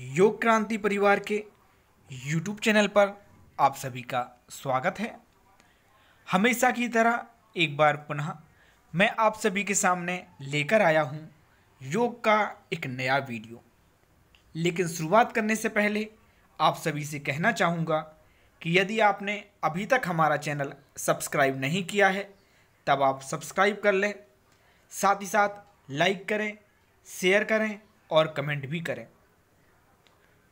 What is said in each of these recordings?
योग क्रांति परिवार के यूट्यूब चैनल पर आप सभी का स्वागत है। हमेशा की तरह एक बार पुनः मैं आप सभी के सामने लेकर आया हूँ योग का एक नया वीडियो। लेकिन शुरुआत करने से पहले आप सभी से कहना चाहूँगा कि यदि आपने अभी तक हमारा चैनल सब्सक्राइब नहीं किया है तब आप सब्सक्राइब कर लें, साथ ही साथ लाइक करें, शेयर करें और कमेंट भी करें,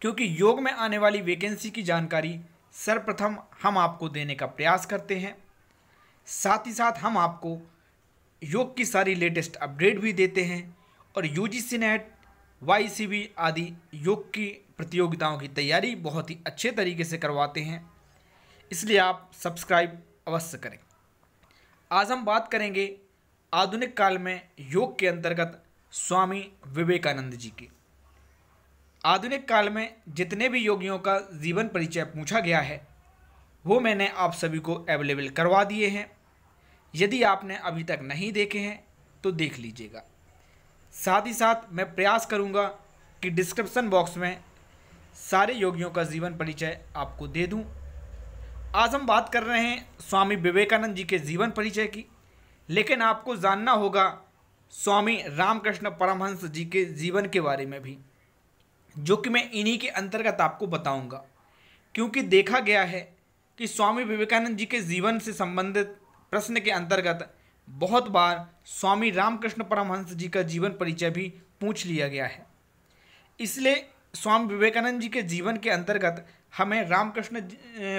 क्योंकि योग में आने वाली वैकेंसी की जानकारी सर्वप्रथम हम आपको देने का प्रयास करते हैं। साथ ही साथ हम आपको योग की सारी लेटेस्ट अपडेट भी देते हैं और यूजीसी नेट, वाईसीबी आदि योग की प्रतियोगिताओं की तैयारी बहुत ही अच्छे तरीके से करवाते हैं, इसलिए आप सब्सक्राइब अवश्य करें। आज हम बात करेंगे आधुनिक काल में योग के अंतर्गत स्वामी विवेकानंद जी की। आधुनिक काल में जितने भी योगियों का जीवन परिचय पूछा गया है वो मैंने आप सभी को अवेलेबल करवा दिए हैं। यदि आपने अभी तक नहीं देखे हैं तो देख लीजिएगा। साथ ही साथ मैं प्रयास करूंगा कि डिस्क्रिप्शन बॉक्स में सारे योगियों का जीवन परिचय आपको दे दूं। आज हम बात कर रहे हैं स्वामी विवेकानंद जी के जीवन परिचय की, लेकिन आपको जानना होगा स्वामी रामकृष्ण परमहंस जी के जीवन के बारे में भी, जो कि मैं इन्हीं के अंतर्गत आपको बताऊंगा। क्योंकि देखा गया है कि स्वामी विवेकानंद जी के जीवन से संबंधित प्रश्न के अंतर्गत बहुत बार स्वामी रामकृष्ण परमहंस जी का जीवन परिचय भी पूछ लिया गया है। इसलिए स्वामी विवेकानंद जी के जीवन के अंतर्गत हमें रामकृष्ण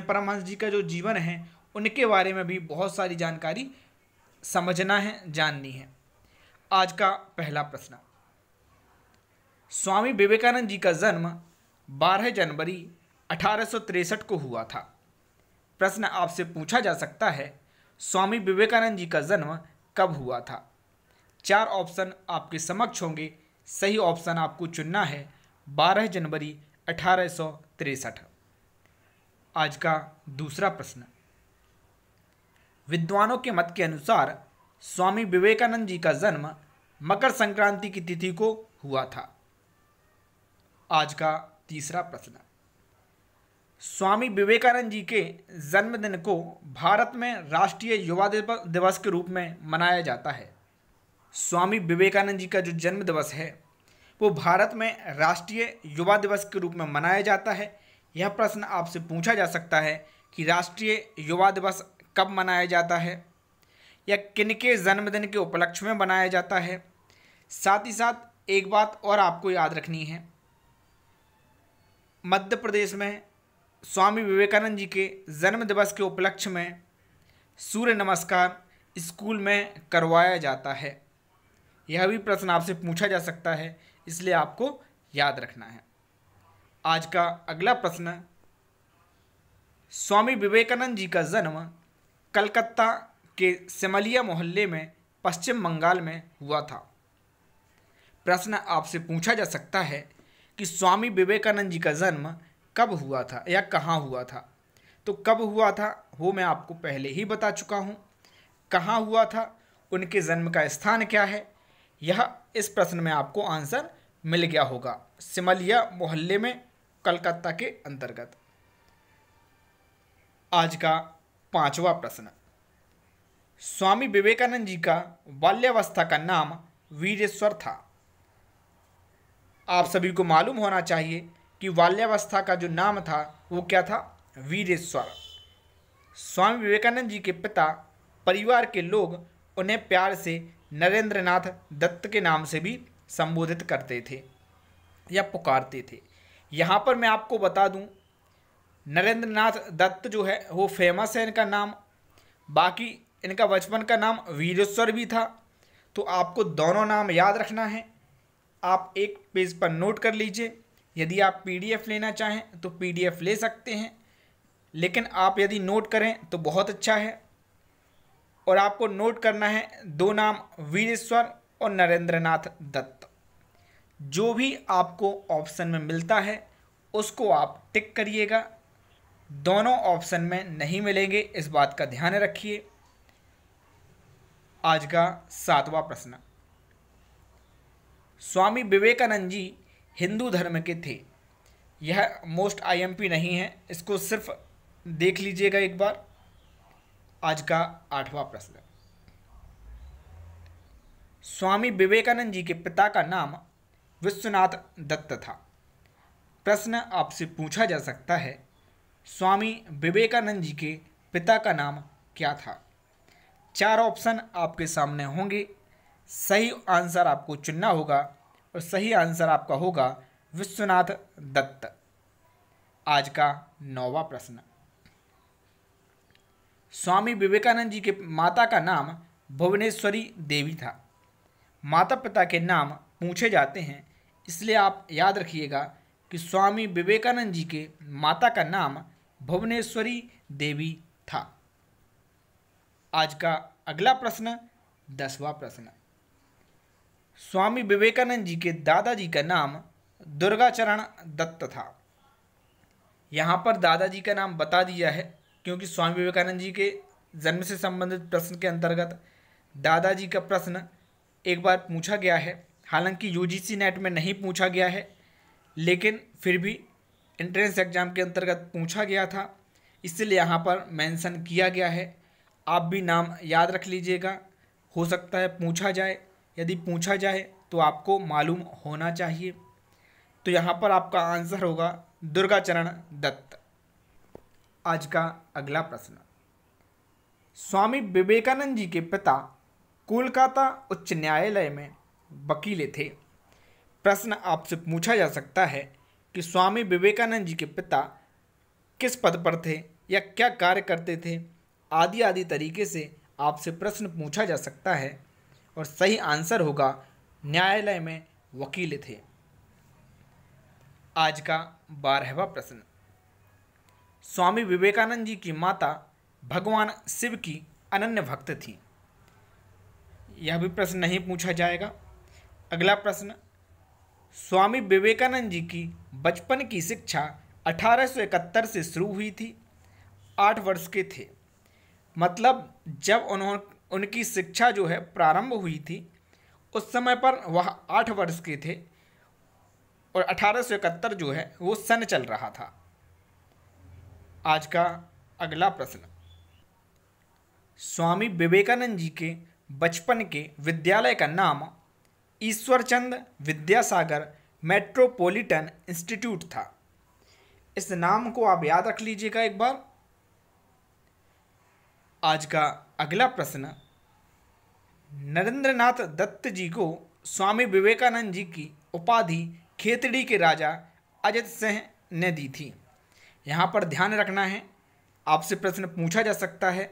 परमहंस जी का जो जीवन है उनके बारे में भी बहुत सारी जानकारी समझना है, जाननी है। आज का पहला प्रश्न, स्वामी विवेकानंद जी का जन्म 12 जनवरी 1863 को हुआ था। प्रश्न आपसे पूछा जा सकता है, स्वामी विवेकानंद जी का जन्म कब हुआ था? 4 ऑप्शन आपके समक्ष होंगे। सही ऑप्शन आपको चुनना है 12 जनवरी 1863। आज का दूसरा प्रश्न, विद्वानों के मत के अनुसार स्वामी विवेकानंद जी का जन्म मकर संक्रांति की तिथि को हुआ था। आज का तीसरा प्रश्न, स्वामी विवेकानंद जी के जन्मदिन को भारत में राष्ट्रीय युवा दिवस के रूप में मनाया जाता है। स्वामी विवेकानंद जी का जो जन्म दिवस है वो भारत में राष्ट्रीय युवा दिवस के रूप में मनाया जाता है। यह प्रश्न आपसे पूछा जा सकता है कि राष्ट्रीय युवा दिवस कब मनाया जाता है या किनके जन्मदिन के उपलक्ष्य में मनाया जाता है। साथ ही साथ एक बात और आपको याद रखनी है, मध्य प्रदेश में स्वामी विवेकानंद जी के जन्म दिवस के उपलक्ष्य में सूर्य नमस्कार स्कूल में करवाया जाता है। यह भी प्रश्न आपसे पूछा जा सकता है, इसलिए आपको याद रखना है। आज का अगला प्रश्न, स्वामी विवेकानंद जी का जन्म कलकत्ता के सिमलिया मोहल्ले में पश्चिम बंगाल में हुआ था। प्रश्न आपसे पूछा जा सकता है कि स्वामी विवेकानंद जी का जन्म कब हुआ था या कहाँ हुआ था। तो कब हुआ था वो मैं आपको पहले ही बता चुका हूँ। कहाँ हुआ था, उनके जन्म का स्थान क्या है, यह इस प्रश्न में आपको आंसर मिल गया होगा। सिमलिया मोहल्ले में, कलकत्ता के अंतर्गत। आज का पांचवा प्रश्न, स्वामी विवेकानंद जी का बाल्यावस्था का नाम वीरेश्वर था। आप सभी को मालूम होना चाहिए कि बाल्यावस्था का जो नाम था वो क्या था? वीरेश्वर। स्वामी विवेकानंद जी के पिता परिवार के लोग उन्हें प्यार से नरेंद्रनाथ दत्त के नाम से भी संबोधित करते थे या पुकारते थे। यहाँ पर मैं आपको बता दूँ, नरेंद्रनाथ दत्त जो है वो फेमस है इनका नाम, बाकी इनका बचपन का नाम वीरेश्वर भी था। तो आपको दोनों नाम याद रखना है। आप एक पेज पर नोट कर लीजिए। यदि आप पीडीएफ लेना चाहें तो पीडीएफ ले सकते हैं, लेकिन आप यदि नोट करें तो बहुत अच्छा है। और आपको नोट करना है दो नाम, वीरेश्वर और नरेंद्रनाथ दत्त। जो भी आपको ऑप्शन में मिलता है उसको आप टिक करिएगा। दोनों ऑप्शन में नहीं मिलेंगे, इस बात का ध्यान रखिए। आज का सातवां प्रश्न, स्वामी विवेकानंद जी हिंदू धर्म के थे। यह मोस्ट आईएमपी नहीं है, इसको सिर्फ देख लीजिएगा एक बार। आज का 8वां प्रश्न, स्वामी विवेकानंद जी के पिता का नाम विश्वनाथ दत्त था। प्रश्न आपसे पूछा जा सकता है, स्वामी विवेकानंद जी के पिता का नाम क्या था? 4 ऑप्शन आपके सामने होंगे, सही आंसर आपको चुनना होगा और सही आंसर आपका होगा विश्वनाथ दत्त। आज का 9वां प्रश्न, स्वामी विवेकानंद जी के माता का नाम भुवनेश्वरी देवी था। माता पिता के नाम पूछे जाते हैं, इसलिए आप याद रखिएगा कि स्वामी विवेकानंद जी के माता का नाम भुवनेश्वरी देवी था। आज का अगला प्रश्न 10वां प्रश्न, स्वामी विवेकानंद जी के दादाजी का नाम दुर्गाचरण दत्त था। यहाँ पर दादाजी का नाम बता दिया है क्योंकि स्वामी विवेकानंद जी के जन्म से संबंधित प्रश्न के अंतर्गत दादाजी का प्रश्न एक बार पूछा गया है। हालांकि यूजीसी नेट में नहीं पूछा गया है, लेकिन फिर भी एंट्रेंस एग्जाम के अंतर्गत पूछा गया था, इसलिए यहाँ पर मेंशन किया गया है। आप भी नाम याद रख लीजिएगा, हो सकता है पूछा जाए। यदि पूछा जाए तो आपको मालूम होना चाहिए। तो यहाँ पर आपका आंसर होगा दुर्गाचरण दत्त। आज का अगला प्रश्न, स्वामी विवेकानंद जी के पिता कोलकाता उच्च न्यायालय में वकील थे। प्रश्न आपसे पूछा जा सकता है कि स्वामी विवेकानंद जी के पिता किस पद पर थे या क्या कार्य करते थे, आदि आदि तरीके से आपसे प्रश्न पूछा जा सकता है और सही आंसर होगा न्यायालय में वकील थे। आज का 12वां प्रश्न, स्वामी विवेकानंद जी की माता भगवान शिव की अनन्य भक्त थी। यह भी प्रश्न नहीं पूछा जाएगा। अगला प्रश्न, स्वामी विवेकानंद जी की बचपन की शिक्षा 1871 से शुरू हुई थी। 8 वर्ष के थे, मतलब जब उनकी शिक्षा जो है प्रारंभ हुई थी उस समय पर वह 8 वर्ष के थे और 1871 जो है वो सन चल रहा था। आज का अगला प्रश्न, स्वामी विवेकानंद जी के बचपन के विद्यालय का नाम ईश्वरचंद विद्यासागर मेट्रोपॉलिटन इंस्टीट्यूट था। इस नाम को आप याद रख लीजिएगा एक बार। आज का अगला प्रश्न, नरेंद्रनाथ दत्त जी को स्वामी विवेकानंद जी की उपाधि खेतड़ी के राजा अजित सिंह ने दी थी। यहाँ पर ध्यान रखना है, आपसे प्रश्न पूछा जा सकता है।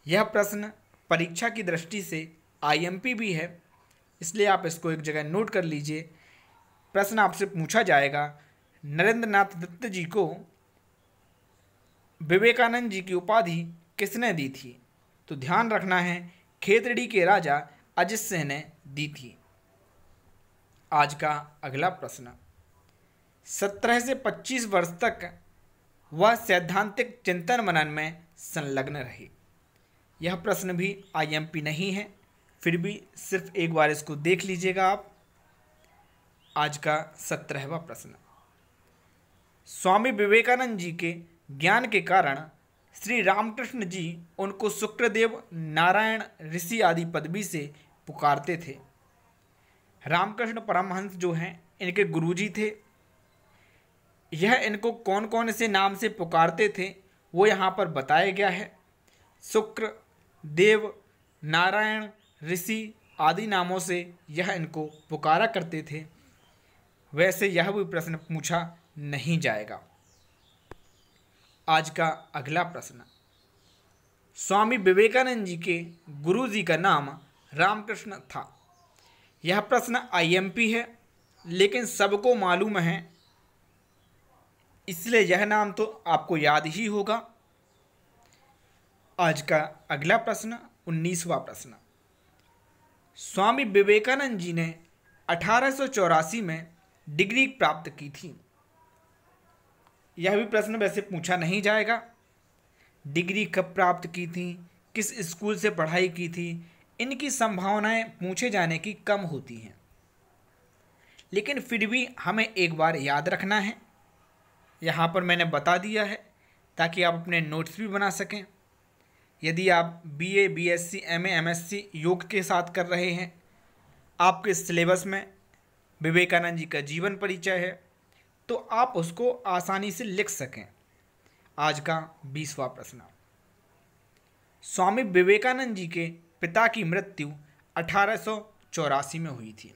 यह प्रश्न परीक्षा की दृष्टि से आईएमपी भी है, इसलिए आप इसको एक जगह नोट कर लीजिए। प्रश्न आपसे पूछा जाएगा, नरेंद्रनाथ दत्त जी को विवेकानंद जी की उपाधि किसने दी थी? तो ध्यान रखना है, खेतड़ी के राजा अजित सिंह ने दी थी। आज का अगला प्रश्न, 17 से 25 वर्ष तक वह सैद्धांतिक चिंतन मनन में संलग्न रहे। यह प्रश्न भी आईएमपी नहीं है, फिर भी सिर्फ एक बार इसको देख लीजिएगा आप। आज का 17वां प्रश्न, स्वामी विवेकानंद जी के ज्ञान के कारण श्री रामकृष्ण जी उनको शुक्रदेव नारायण ऋषि आदि पदवी से पुकारते थे। रामकृष्ण परमहंस जो हैं इनके गुरुजी थे। यह इनको कौन कौन से नाम से पुकारते थे वो यहाँ पर बताया गया है। शुक्र, देव, नारायण, ऋषि आदि नामों से यह इनको पुकारा करते थे। वैसे यह भी प्रश्न पूछा नहीं जाएगा। आज का अगला प्रश्न, स्वामी विवेकानंद जी के गुरु जी का नाम रामकृष्ण था। यह प्रश्न आईएमपी है, लेकिन सबको मालूम है, इसलिए यह नाम तो आपको याद ही होगा। आज का अगला प्रश्न 19वां प्रश्न, स्वामी विवेकानंद जी ने 1884 में डिग्री प्राप्त की थी। यह भी प्रश्न वैसे पूछा नहीं जाएगा। डिग्री कब प्राप्त की थी, किस स्कूल से पढ़ाई की थी, इनकी संभावनाएं पूछे जाने की कम होती हैं, लेकिन फिर भी हमें एक बार याद रखना है। यहाँ पर मैंने बता दिया है ताकि आप अपने नोट्स भी बना सकें। यदि आप बीए, बीएससी, एमए, एमएससी योग के साथ कर रहे हैं, आपके सिलेबस में विवेकानंद जी का जीवन परिचय है, तो आप उसको आसानी से लिख सकें। आज का 20वां प्रश्न। स्वामी विवेकानंद जी के पिता की मृत्यु 1884 में हुई थी।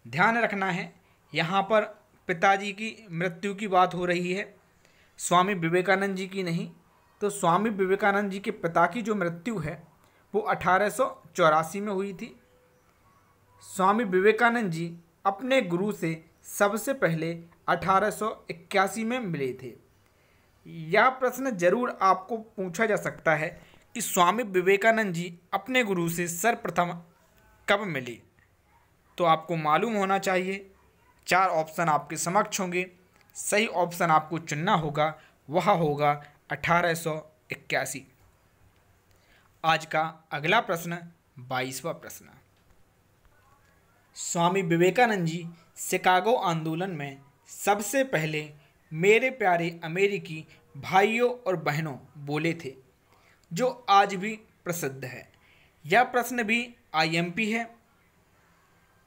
ध्यान रखना है, यहाँ पर पिताजी की मृत्यु की बात हो रही है, स्वामी विवेकानंद जी की नहीं। तो स्वामी विवेकानंद जी के पिता की जो मृत्यु है वो 1884 में हुई थी। स्वामी विवेकानंद जी अपने गुरु से सबसे पहले 1881 में मिले थे। यह प्रश्न जरूर आपको पूछा जा सकता है कि स्वामी विवेकानंद जी अपने गुरु से सर्वप्रथम कब मिले। तो आपको मालूम होना चाहिए, 4 ऑप्शन आपके समक्ष होंगे, सही ऑप्शन आपको चुनना होगा, वह होगा 1881। आज का अगला प्रश्न 22वां प्रश्न। स्वामी विवेकानंद जी शिकागो आंदोलन में सबसे पहले मेरे प्यारे अमेरिकी भाइयों और बहनों बोले थे, जो आज भी प्रसिद्ध है। यह प्रश्न भी आईएमपी है,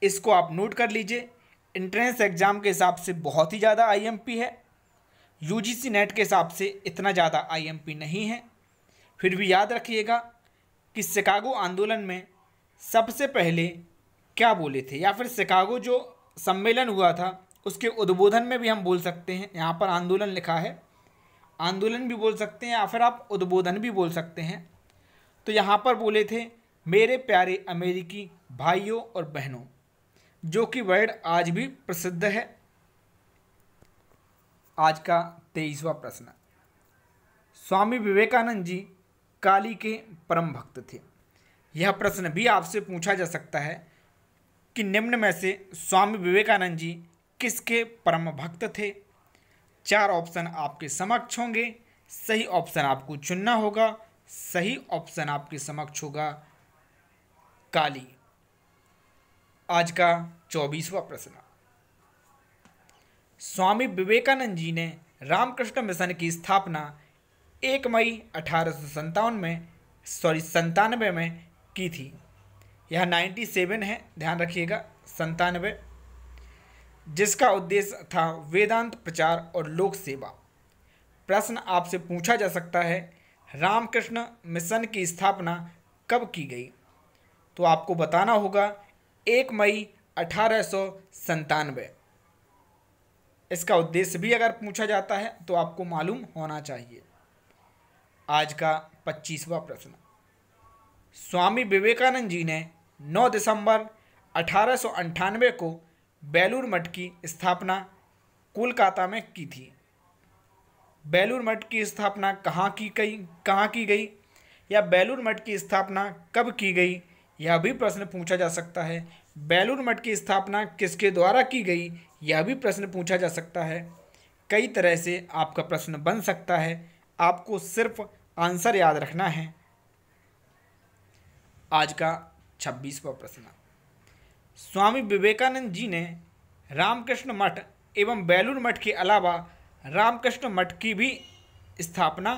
इसको आप नोट कर लीजिए। एंट्रेंस एग्ज़ाम के हिसाब से बहुत ही ज़्यादा आईएमपी है, यूजीसी नेट के हिसाब से इतना ज़्यादा आईएमपी नहीं है। फिर भी याद रखिएगा कि शिकागो आंदोलन में सबसे पहले क्या बोले थे, या फिर शिकागो जो सम्मेलन हुआ था उसके उद्बोधन में भी हम बोल सकते हैं। यहाँ पर आंदोलन लिखा है, आंदोलन भी बोल सकते हैं या फिर आप उद्बोधन भी बोल सकते हैं। तो यहाँ पर बोले थे मेरे प्यारे अमेरिकी भाइयों और बहनों, जो कि वर्ड आज भी प्रसिद्ध है। आज का 23वां प्रश्न। स्वामी विवेकानंद जी काली के परम भक्त थे। यह प्रश्न भी आपसे पूछा जा सकता है कि निम्न में से स्वामी विवेकानंद जी किसके परम भक्त थे। 4 ऑप्शन आपके समक्ष होंगे, सही ऑप्शन आपको चुनना होगा। सही ऑप्शन आपके समक्ष होगा काली। आज का 24वां प्रश्न। स्वामी विवेकानंद जी ने रामकृष्ण मिशन की स्थापना 1 मई 1897 में की थी। यह 97 है, ध्यान रखिएगा, 97, जिसका उद्देश्य था वेदांत प्रचार और लोक सेवा। प्रश्न आपसे पूछा जा सकता है रामकृष्ण मिशन की स्थापना कब की गई, तो आपको बताना होगा 1 मई 1897। इसका उद्देश्य भी अगर पूछा जाता है तो आपको मालूम होना चाहिए। आज का 25वां प्रश्न। स्वामी विवेकानंद जी ने 9 दिसंबर 1898 को बेलूर मठ की स्थापना कोलकाता में की थी। बेलूर मठ की स्थापना कहाँ की गई या बेलूर मठ की स्थापना कब की गई, यह भी प्रश्न पूछा जा सकता है। बेलूर मठ की स्थापना किसके द्वारा की गई, यह भी प्रश्न पूछा जा सकता है। कई तरह से आपका प्रश्न बन सकता है, आपको सिर्फ आंसर याद रखना है। आज का 26वां प्रश्न। स्वामी विवेकानंद जी ने रामकृष्ण मठ एवं बेलूर मठ के अलावा रामकृष्ण मठ की भी स्थापना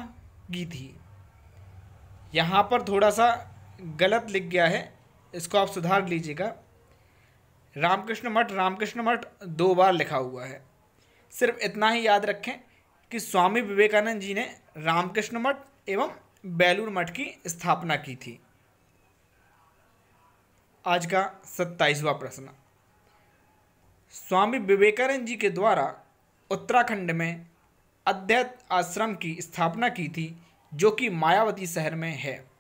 की थी। यहाँ पर थोड़ा सा गलत लिख गया है, इसको आप सुधार लीजिएगा। रामकृष्ण मठ 2 बार लिखा हुआ है। सिर्फ इतना ही याद रखें कि स्वामी विवेकानंद जी ने रामकृष्ण मठ एवं बेलूर मठ की स्थापना की थी। आज का 27वां प्रश्न। स्वामी विवेकानंद जी के द्वारा उत्तराखंड में अद्वैत आश्रम की स्थापना की थी, जो कि मायावती शहर में है।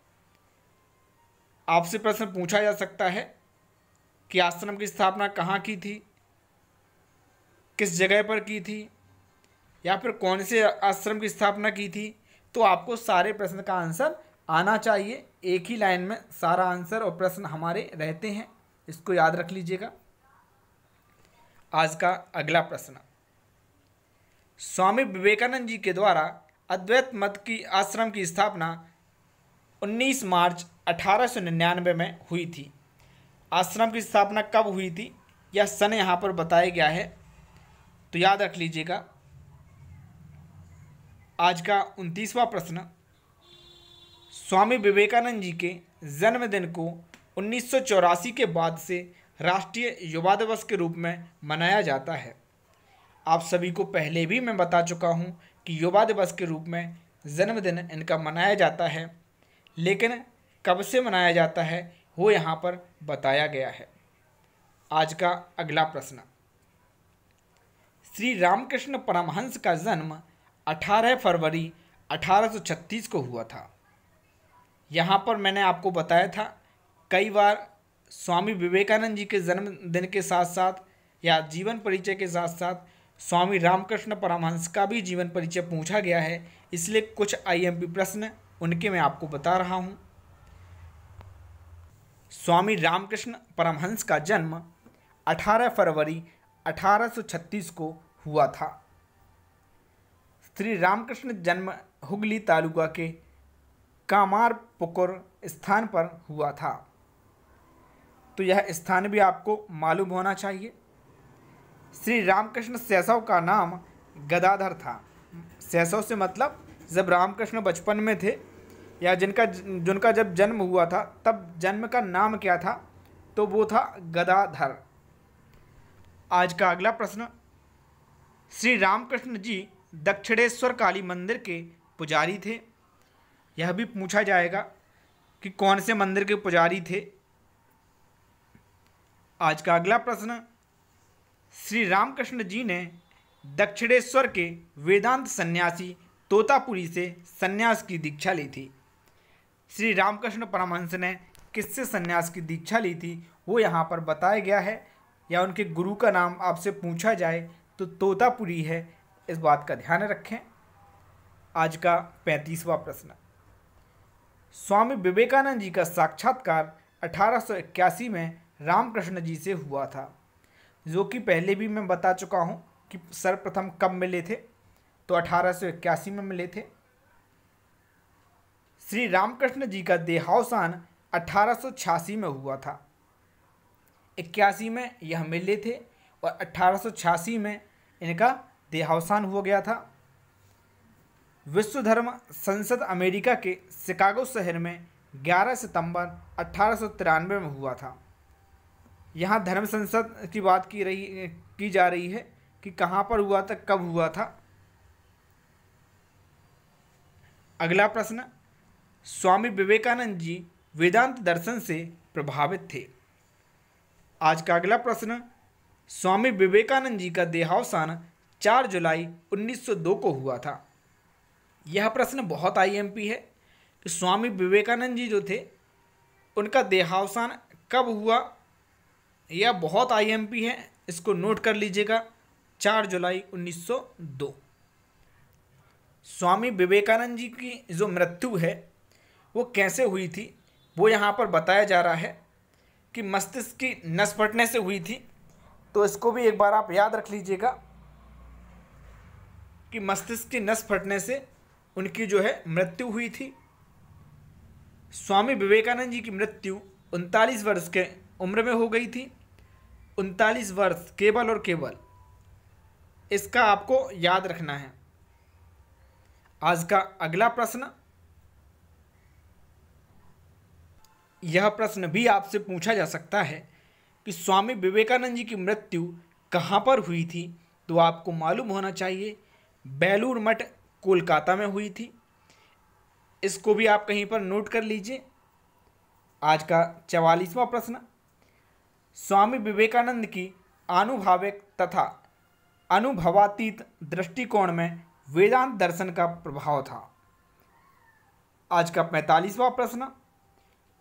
आपसे प्रश्न पूछा जा सकता है कि आश्रम की स्थापना कहाँ की थी, किस जगह पर की थी, या फिर कौन से आश्रम की स्थापना की थी। तो आपको सारे प्रश्न का आंसर आना चाहिए। एक ही लाइन में सारा आंसर और प्रश्न हमारे रहते हैं, इसको याद रख लीजिएगा। आज का अगला प्रश्न। स्वामी विवेकानंद जी के द्वारा अद्वैत मत की आश्रम की स्थापना 19 मार्च 1899 में हुई थी। आश्रम की स्थापना कब हुई थी, यह सन यहाँ पर बताया गया है, तो याद रख लीजिएगा आज का 29वां प्रश्न, स्वामी विवेकानंद जी के जन्मदिन को 1984 के बाद से राष्ट्रीय युवा दिवस के रूप में मनाया जाता है। आप सभी को पहले भी मैं बता चुका हूं कि युवा दिवस के रूप में जन्मदिन इनका मनाया जाता है, लेकिन कब से मनाया जाता है वो यहाँ पर बताया गया है। आज का अगला प्रश्न, श्री रामकृष्ण परमहंस का जन्म 18 फरवरी 1836 को हुआ था। यहाँ पर मैंने आपको बताया था कई बार स्वामी विवेकानंद जी के जन्मदिन के साथ साथ या जीवन परिचय के साथ साथ स्वामी रामकृष्ण परमहंस का भी जीवन परिचय पूछा गया है, इसलिए कुछ आईएमपी प्रश्न उनके मैं आपको बता रहा हूँ। स्वामी रामकृष्ण परमहंस का जन्म 18 फरवरी 1836 को हुआ था। श्री रामकृष्ण जन्म हुगली तालुका के कामारपुकुर स्थान पर हुआ था। तो यह स्थान भी आपको मालूम होना चाहिए। श्री रामकृष्ण शैशव का नाम गदाधर था। शैशव से मतलब जब रामकृष्ण बचपन में थे या जिनका जब जन्म हुआ था तब जन्म का नाम क्या था, तो वो था गदाधर। आज का अगला प्रश्न, श्री रामकृष्ण जी दक्षिणेश्वर काली मंदिर के पुजारी थे। यह भी पूछा जाएगा कि कौन से मंदिर के पुजारी थे। आज का अगला प्रश्न, श्री रामकृष्ण जी ने दक्षिणेश्वर के वेदांत सन्यासी तोतापुरी से सन्यास की दीक्षा ली थी। श्री रामकृष्ण परमहंस ने किससे सन्यास की दीक्षा ली थी वो यहाँ पर बताया गया है, या उनके गुरु का नाम आपसे पूछा जाए तो तोतापुरी है, इस बात का ध्यान रखें। आज का 35वां प्रश्न, स्वामी विवेकानंद जी का साक्षात्कार 1881 में रामकृष्ण जी से हुआ था, जो कि पहले भी मैं बता चुका हूँ कि सर्वप्रथम कब मिले थे, तो 1881 में मिले थे। श्री रामकृष्ण जी का देहावसान 1886 में हुआ था। 81 में यह मिले थे और 1886 में इनका देहावसान हो गया था। विश्व धर्म संसद अमेरिका के शिकागो शहर में 11 सितंबर 1893 में हुआ था। यहाँ धर्म संसद की बात की जा रही है कि कहाँ पर हुआ था, कब हुआ था। अगला प्रश्न, स्वामी विवेकानंद जी वेदांत दर्शन से प्रभावित थे। आज का अगला प्रश्न, स्वामी विवेकानंद जी का देहावसान 4 जुलाई 1902 को हुआ था। यह प्रश्न बहुत आईएमपी है कि स्वामी विवेकानंद जी जो थे उनका देहावसान कब हुआ, यह बहुत आईएमपी है, इसको नोट कर लीजिएगा, 4 जुलाई 1902। स्वामी विवेकानंद जी की जो मृत्यु है वो कैसे हुई थी वो यहाँ पर बताया जा रहा है कि मस्तिष्क की नस फटने से हुई थी। तो इसको भी एक बार आप याद रख लीजिएगा कि मस्तिष्क की नस फटने से उनकी जो है मृत्यु हुई थी। स्वामी विवेकानंद जी की मृत्यु 39 वर्ष के उम्र में हो गई थी। 39 वर्ष केवल और केवल, इसका आपको याद रखना है। आज का अगला प्रश्न, यह प्रश्न भी आपसे पूछा जा सकता है कि स्वामी विवेकानंद जी की मृत्यु कहाँ पर हुई थी, तो आपको मालूम होना चाहिए बेलूर मठ कोलकाता में हुई थी। इसको भी आप कहीं पर नोट कर लीजिए। आज का 44वां प्रश्न, स्वामी विवेकानंद की आनुभाविक तथा अनुभवातीत दृष्टिकोण में वेदांत दर्शन का प्रभाव था। आज का 45वां प्रश्न,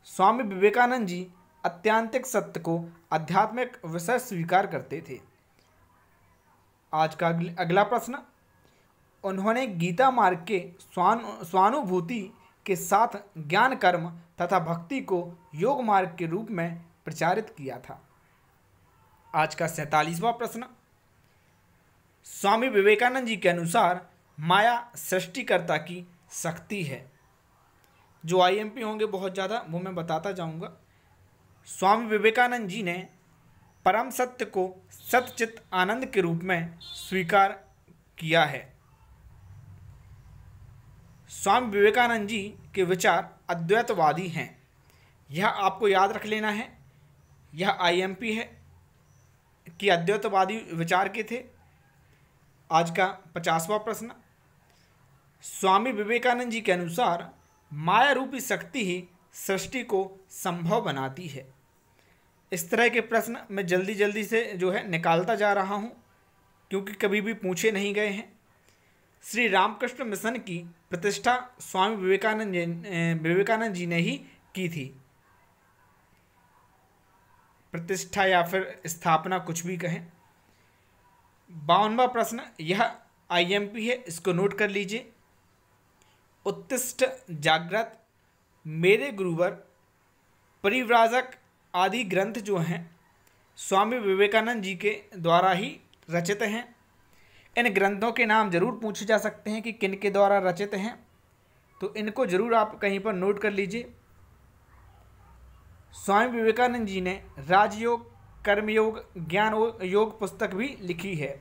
स्वामी विवेकानंद जी आत्यंतिक सत्य को आध्यात्मिक विषय स्वीकार करते थे। आज का अगला प्रश्न, उन्होंने गीता मार्ग के स्वानुभूति के साथ ज्ञान कर्म तथा भक्ति को योग मार्ग के रूप में प्रचारित किया था। आज का 47वां प्रश्न, स्वामी विवेकानंद जी के अनुसार माया सृष्टिकर्ता की शक्ति है। जो आईएमपी होंगे बहुत ज़्यादा वो मैं बताता जाऊंगा। स्वामी विवेकानंद जी ने परम सत्य को सतचित आनंद के रूप में स्वीकार किया है। स्वामी विवेकानंद जी के विचार अद्वैतवादी हैं। यह आपको याद रख लेना है। यह आईएमपी है कि अद्वैतवादी विचार के थे। आज का 50वां प्रश्न, स्वामी विवेकानंद जी के अनुसार माया रूपी शक्ति ही सृष्टि को संभव बनाती है। इस तरह के प्रश्न मैं जल्दी जल्दी से जो है निकालता जा रहा हूँ, क्योंकि कभी भी पूछे नहीं गए हैं। श्री रामकृष्ण मिशन की प्रतिष्ठा स्वामी विवेकानंद जी ने ही की थी। प्रतिष्ठा या फिर स्थापना, कुछ भी कहें। 52वां प्रश्न, यह आईएमपी है, इसको नोट कर लीजिए। उत्तिष्ठ जागृत, मेरे गुरुवर, परिव्राजक आदि ग्रंथ जो हैं स्वामी विवेकानंद जी के द्वारा ही रचित हैं। इन ग्रंथों के नाम जरूर पूछे जा सकते हैं कि किन के द्वारा रचित हैं, तो इनको जरूर आप कहीं पर नोट कर लीजिए। स्वामी विवेकानंद जी ने राजयोग, कर्मयोग, ज्ञान योग पुस्तक भी लिखी है।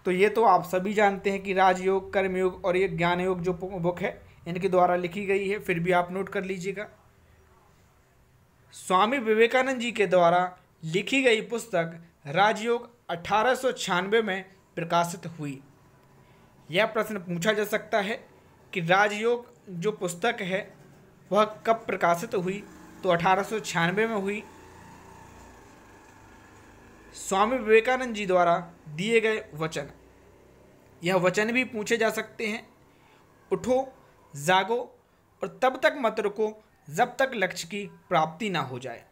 तो ये तो आप सभी जानते हैं कि राजयोग, कर्मयोग और ये ज्ञान योग जो बुक है इनके द्वारा लिखी गई है, फिर भी आप नोट कर लीजिएगा। स्वामी विवेकानंद जी के द्वारा लिखी गई पुस्तक राजयोग 1896 में प्रकाशित हुई। यह प्रश्न पूछा जा सकता है कि राजयोग जो पुस्तक है वह कब प्रकाशित हुई, तो 1896 में हुई। स्वामी विवेकानंद जी द्वारा दिए गए वचन, यह वचन भी पूछे जा सकते हैं। उठो, जागो और तब तक मत रुको जब तक लक्ष्य की प्राप्ति ना हो जाए।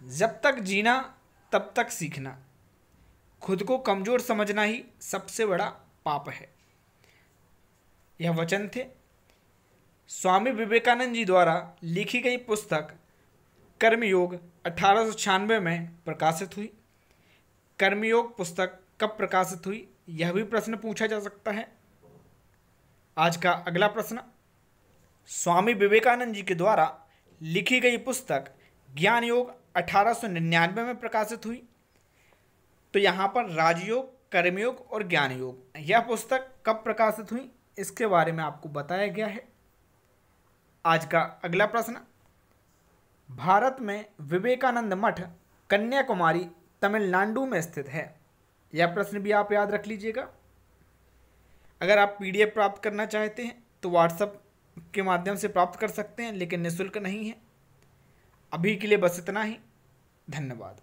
जब तक जीना तब तक सीखना। खुद को कमज़ोर समझना ही सबसे बड़ा पाप है। यह वचन थे। स्वामी विवेकानंद जी द्वारा लिखी गई पुस्तक कर्मयोग 1896 में प्रकाशित हुई। कर्मयोग पुस्तक कब प्रकाशित हुई, यह भी प्रश्न पूछा जा सकता है। आज का अगला प्रश्न, स्वामी विवेकानंद जी के द्वारा लिखी गई पुस्तक ज्ञान योग 1899 में प्रकाशित हुई। तो यहाँ पर राजयोग, कर्मयोग और ज्ञान योग, यह पुस्तक कब प्रकाशित हुई इसके बारे में आपको बताया गया है। आज का अगला प्रश्न, भारत में विवेकानंद मठ कन्याकुमारी तमिलनाडु में स्थित है। यह प्रश्न भी आप याद रख लीजिएगा। अगर आप पीडीएफ प्राप्त करना चाहते हैं तो व्हाट्सएप के माध्यम से प्राप्त कर सकते हैं, लेकिन निःशुल्क नहीं है। अभी के लिए बस इतना ही। धन्यवाद।